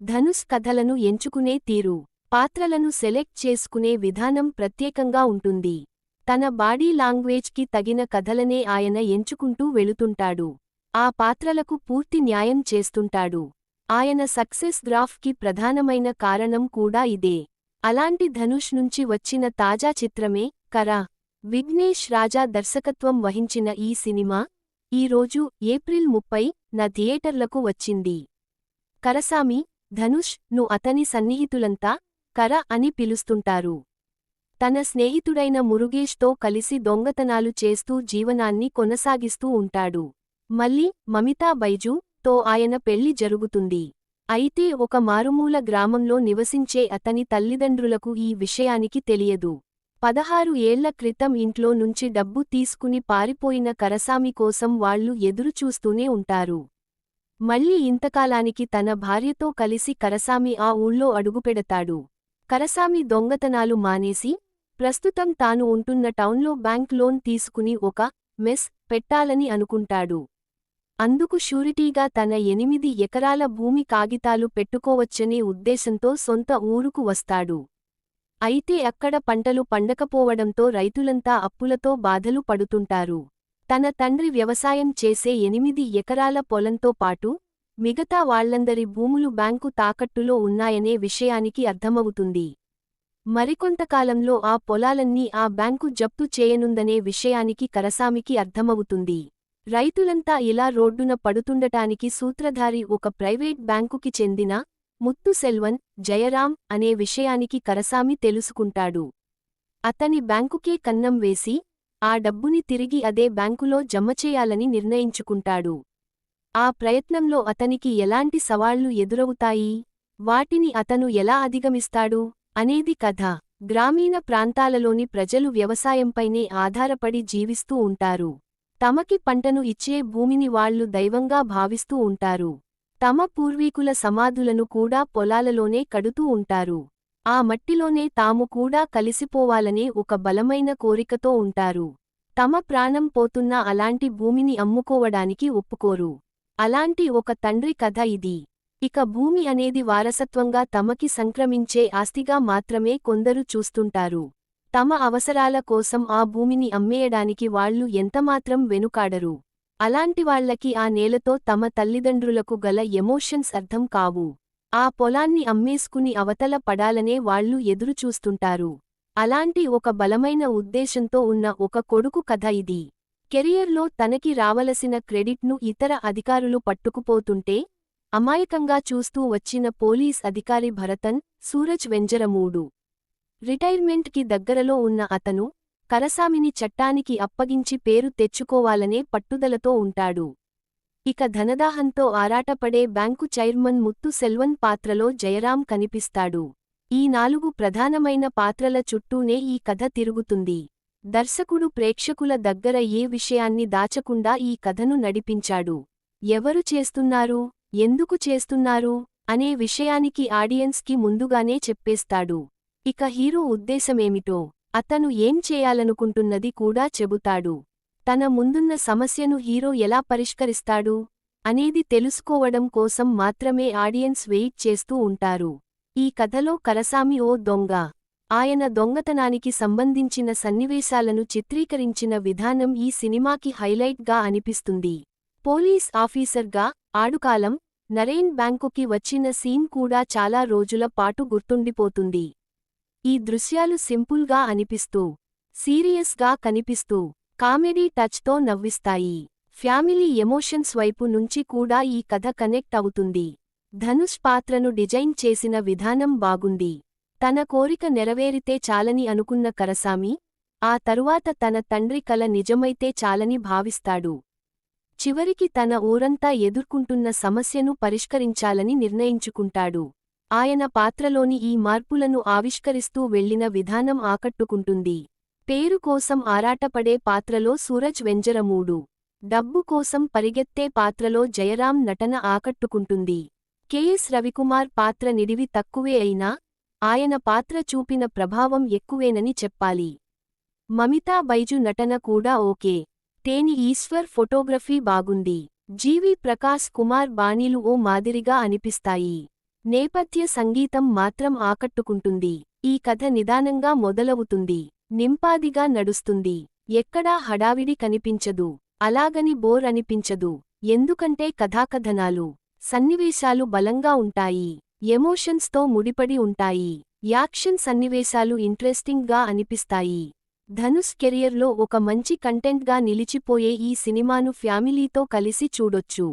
ధనుష్ కథలను ఎంచుకునే తీరు, పాత్రలను సెలెక్ట్ చేసుకునే విధానం ప్రత్యేకంగా ఉంటుంది. తన బాడీ లాంగ్వేజ్కి తగిన కథలనే ఆయన ఎంచుకుంటూ వెళుతుంటాడు. ఆ పాత్రలకు పూర్తి న్యాయం చేస్తుంటాడు. ఆయన సక్సెస్ గ్రాఫ్కి ప్రధానమైన కారణం కూడా ఇదే. అలాంటి ధనుష్ నుంచి వచ్చిన తాజా చిత్రమే కరా. విఘ్నేష్ రాజా దర్శకత్వం వహించిన ఈ సినిమా ఈ రోజు ఏప్రిల్ 30న థియేటర్లకు వచ్చింది. కరసామి, ధనుష్ ను అతని సన్నిహితులంతా కర అని పిలుస్తుంటారు. తన స్నేహితుడైన మురుగేష్తో కలిసి దొంగతనాలు చేస్తూ జీవనాన్ని కొనసాగిస్తూ ఉంటాడు. మళ్ళీ మమితా బైజు తో ఆయన పెళ్లి జరుగుతుంది. అయితే ఒక మారుమూల గ్రామంలో నివసించే అతని తల్లిదండ్రులకు ఈ విషయానికి తెలియదు. 16 ఏళ్ల క్రితం ఇంట్లో నుంచి డబ్బు తీసుకుని పారిపోయిన కరసామి కోసం వాళ్లు ఎదురుచూస్తూనే ఉంటారు. మళ్ళీ ఇంతకాలానికి తన భార్యతో కలిసి కరసామి ఆ ఊళ్ళో అడుగుపెడతాడు. కరసామి దొంగతనాలు మానేసి ప్రస్తుతం తాను ఉంటున్న టౌన్లో బ్యాంక్ లోన్ తీసుకుని ఒక మెస్ పెట్టాలని అనుకుంటాడు. అందుకు షూరిటీగా తన 8 ఎకరాల భూమి కాగితాలు పెట్టుకోవచ్చనే ఉద్దేశంతో సొంత ఊరుకు వస్తాడు. అయితే అక్కడ పంటలు పండకపోవడంతో రైతులంతా అప్పులతో బాధలు పడుతుంటారు. తన తండ్రి వ్యవసాయం చేసే 8 ఎకరాల పొలంతో పాటు మిగతా వాళ్లందరి భూములు బ్యాంకు తాకట్టులో ఉన్నాయనే విషయానికి అర్థమవుతుంది. మరికొంతకాలంలో ఆ పొలాలన్నీ ఆ బ్యాంకు జప్తు చేయనుందనే విషయానికి కరసామికి అర్థమవుతుంది. రైతులంతా ఇలా రోడ్డున పడుతుండటానికి సూత్రధారి ఒక ప్రైవేట్ బ్యాంకుకి చెందిన ముత్తుసెల్వన్ జయరాం అనే విషయానికి కరసామి తెలుసుకుంటాడు. అతని బ్యాంకుకే కన్నం వేసి ఆ డబ్బుని తిరిగి అదే బ్యాంకులో జమచేయాలని నిర్ణయించుకుంటాడు. ఆ ప్రయత్నంలో అతనికి ఎలాంటి సవాళ్లు ఎదురవుతాయి, వాటిని అతను ఎలా అధిగమిస్తాడు అనేది కథ. గ్రామీణ ప్రాంతాలలోని ప్రజలు వ్యవసాయంపైనే ఆధారపడి జీవిస్తూ ఉంటారు. తమకి పంటను ఇచ్చే భూమిని వాళ్లు దైవంగా భావిస్తూ ఉంటారు. తమ పూర్వీకుల సమాధులను కూడా పొలాలలోనే కడుతూ ఉంటారు. ఆ మట్టిలోనే తాము కూడా కలిసిపోవాలనే ఒక బలమైన కోరికతో ఉంటారు. తమ ప్రాణం పోతున్నా అలాంటి భూమిని అమ్ముకోవడానికి ఒప్పుకోరు. అలాంటి ఒక తండ్రి కథ ఇది. ఇక భూమి అనేది వారసత్వంగా తమకి సంక్రమించే ఆస్తిగా మాత్రమే కొందరు చూస్తుంటారు. తమ అవసరాల కోసం ఆ భూమిని అమ్మేయడానికి వాళ్లు ఎంతమాత్రం వెనుకాడరు. అలాంటివాళ్లకి ఆ నేలతో తమ తల్లిదండ్రులకు గల ఎమోషన్స్ అర్థం కావు. ఆ పొలాన్ని అమ్మేసుకుని అవతల పడాలనే వాళ్లు ఎదురుచూస్తుంటారు. అలాంటి ఒక బలమైన ఉద్దేశంతో ఉన్న ఒక కొడుకు కథ ఇది. కెరియర్లో తనకి రావలసిన క్రెడిట్ను ఇతర అధికారులు పట్టుకుపోతుంటే అమాయకంగా చూస్తూ వచ్చిన పోలీస్ అధికారి భరతన్ సూరజ్ వెంజరమూడు. రిటైర్మెంట్కి దగ్గరలో ఉన్న అతను కరసామిని చట్టానికి అప్పగించి పేరు తెచ్చుకోవాలనే పట్టుదలతో ఉంటాడు. ఇక ధనదాహంతో ఆరాటపడే బ్యాంకు చైర్మన్ ముత్తుసెల్వన్ పాత్రలో జయరాం కనిపిస్తాడు. ఈ 4 ప్రధానమైన పాత్రల చుట్టూనే ఈ కథ తిరుగుతుంది. దర్శకుడు ప్రేక్షకుల దగ్గర ఏ విషయాన్ని దాచకుండా ఈ కథను నడిపించాడు. ఎవరు చేస్తున్నారు, ఎందుకు చేస్తున్నారు అనే విషయానికి ఆడియన్స్కి ముందుగానే చెప్పేస్తాడు. ఇక హీరో ఉద్దేశమేమిటో, అతను ఏం చేయాలనుకుంటున్నది కూడా చెబుతాడు. తన ముందున్న సమస్యను హీరో ఎలా పరిష్కరిస్తాడు అనేది తెలుసుకోవడం కోసం మాత్రమే ఆడియన్స్ వెయిట్ చేస్తూ ఉంటారు. ఈ కథలో కరసామి ఓ దొంగ. ఆయన దొంగతనానికి సంబంధించిన సన్నివేశాలను చిత్రీకరించిన విధానం ఈ సినిమాకి హైలైట్గా అనిపిస్తుంది. పోలీస్ ఆఫీసర్గా ఆడుకాలం నరేన్ బ్యాంకుకి వచ్చిన సీన్ కూడా చాలా రోజుల పాటు గుర్తుండిపోతుంది. ఈ దృశ్యాలు సింపుల్గా అనిపిస్తూ, సీరియస్గా కనిపిస్తూ, కామెడీ టచ్తో నవ్విస్తాయి. ఫ్యామిలీ ఎమోషన్స్ వైపు నుంచి కూడా ఈ కథ కనెక్ట్ అవుతుంది. ధనుష్ పాత్రను డిజైన్ చేసిన విధానం బాగుంది. తన కోరిక నెరవేరితే చాలని అనుకున్న కరసామి ఆ తరువాత తన తండ్రి కల నిజమైతే చాలని భావిస్తాడు. చివరికి తన ఊరంతా ఎదుర్కొంటున్న సమస్యను పరిష్కరించాలని నిర్ణయించుకుంటాడు. ఆయన పాత్రలోని ఈ మార్పులను ఆవిష్కరిస్తూ వెళ్లిన విధానం ఆకట్టుకుంటుంది. పేరు కోసం ఆరాటపడే పాత్రలో సూరజ్ వెంజరమూడు, డబ్బు కోసం పరిగెత్తే పాత్రలో జయరాం నటన ఆకట్టుకుంటుంది. కెఎస్ రవికుమార్ పాత్ర నిడివి తక్కువే అయినా ఆయన పాత్ర చూపిన ప్రభావం ఎక్కువేనని చెప్పాలి. మమితా బైజు నటన కూడా ఓకే. తేని ఈశ్వర్ ఫోటోగ్రఫీ బాగుంది. జీవి ప్రకాశ్ కుమార్ బాణీలు ఓ మాదిరిగా అనిపిస్తాయి. నేపథ్య సంగీతం మాత్రం ఆకట్టుకుంటుంది. ఈ కథ నిదానంగా మొదలవుతుంది, నింపాదిగా నడుస్తుంది. ఎక్కడా హడావిడి కనిపించదు, అలాగని బోర్ అనిపించదు. ఎందుకంటే కథాకథనాలు, సన్నివేశాలు బలంగా ఉంటాయి, ఎమోషన్స్తో ముడిపడి ఉంటాయి. యాక్షన్ సన్నివేశాలు ఇంట్రెస్టింగ్గా అనిపిస్తాయి. ధనుష్ కెరియర్లో ఒక మంచి కంటెంట్గా నిలిచిపోయే ఈ సినిమాను ఫ్యామిలీతో కలిసి చూడొచ్చు.